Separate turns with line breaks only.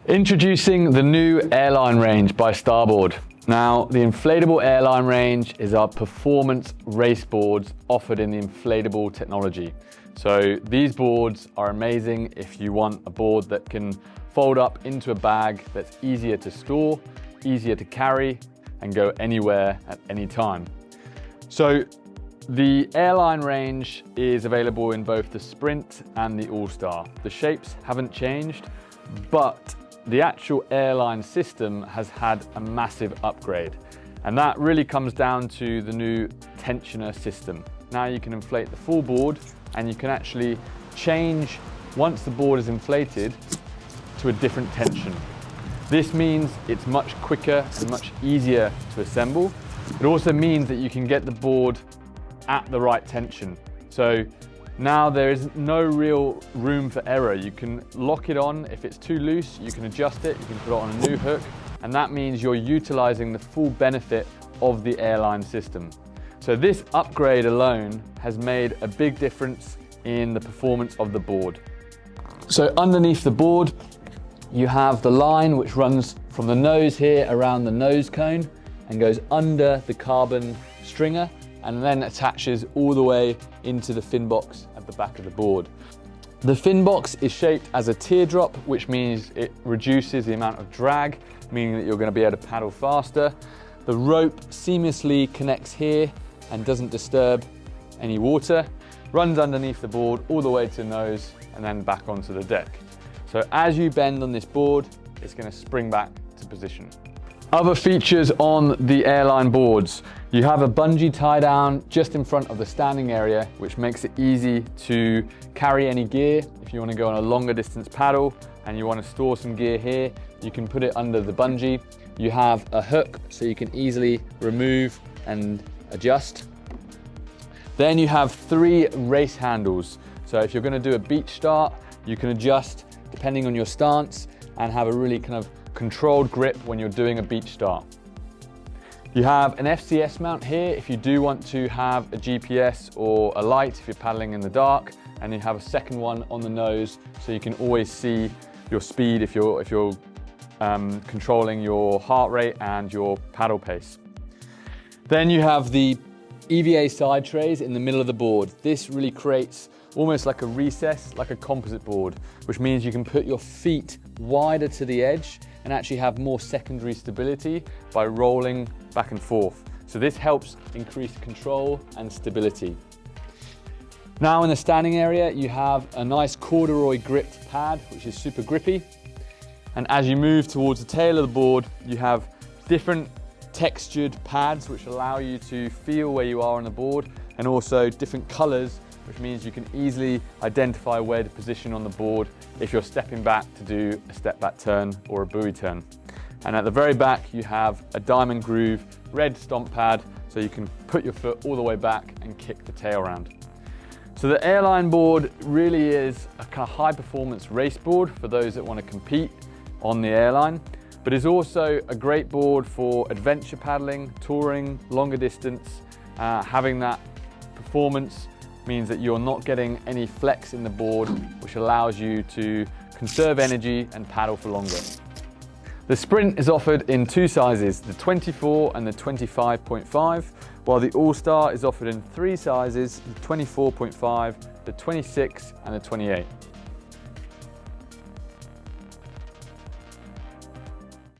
Introducing the new Airline Range by Starboard. Now, the Inflatable Airline Range is our performance race boards offered in the inflatable technology. So these boards are amazing if you want a board that can fold up into a bag that's easier to store, easier to carry, and go anywhere at any time. So the Airline Range is available in both the Sprint and the All-Star. The shapes haven't changed, but the actual airline system has had a massive upgrade, and that really comes down to the new tensioner system. Now you can inflate the full board, and you can actually change, once the board is inflated, to a different tension. This means it's much quicker and much easier to assemble. It also means that you can get the board at the right tension. So now there is no real room for error. You can lock it on. If it's too loose, you can adjust it, you can put it on a new hook, and that means you're utilizing the full benefit of the airline system. So this upgrade alone has made a big difference in the performance of the board. So underneath the board, you have the line which runs from the nose here around the nose cone and goes under the carbon stringer, and then attaches all the way into the fin box at the back of the board. The fin box is shaped as a teardrop, which means it reduces the amount of drag, meaning that you're going to be able to paddle faster. The rope seamlessly connects here and doesn't disturb any water, runs underneath the board all the way to the nose and then back onto the deck. So as you bend on this board, it's going to spring back to position. Other features on the airline boards. You have a bungee tie down just in front of the standing area, which makes it easy to carry any gear. If you want to go on a longer distance paddle and you want to store some gear here, you can put it under the bungee. You have a hook so you can easily remove and adjust. Then you have 3 race handles. So if you're going to do a beach start, you can adjust depending on your stance and have a really kind of controlled grip when you're doing a beach start. You have an FCS mount here if you do want to have a GPS or a light if you're paddling in the dark, and you have a second one on the nose so you can always see your speed if you're controlling your heart rate and your paddle pace. Then you have the EVA side trays in the middle of the board. This really creates almost like a recess, like a composite board, which means you can put your feet wider to the edge and actually have more secondary stability by rolling back and forth. So this helps increase control and stability. Now in the standing area, you have a nice corduroy gripped pad, which is super grippy. And as you move towards the tail of the board, you have different textured pads, which allow you to feel where you are on the board, and also different colors, which means you can easily identify where to position on the board if you're stepping back to do a step back turn or a buoy turn. And at the very back, you have a diamond groove red stomp pad, so you can put your foot all the way back and kick the tail round. So the airline board really is a kind of high performance race board for those that want to compete on the airline, but it's also a great board for adventure paddling, touring, longer distance. Having that performance means that you're not getting any flex in the board, which allows you to conserve energy and paddle for longer. The Sprint is offered in 2 sizes, the 24 and the 25.5, while the All-Star is offered in 3 sizes, the 24.5, the 26 and the 28.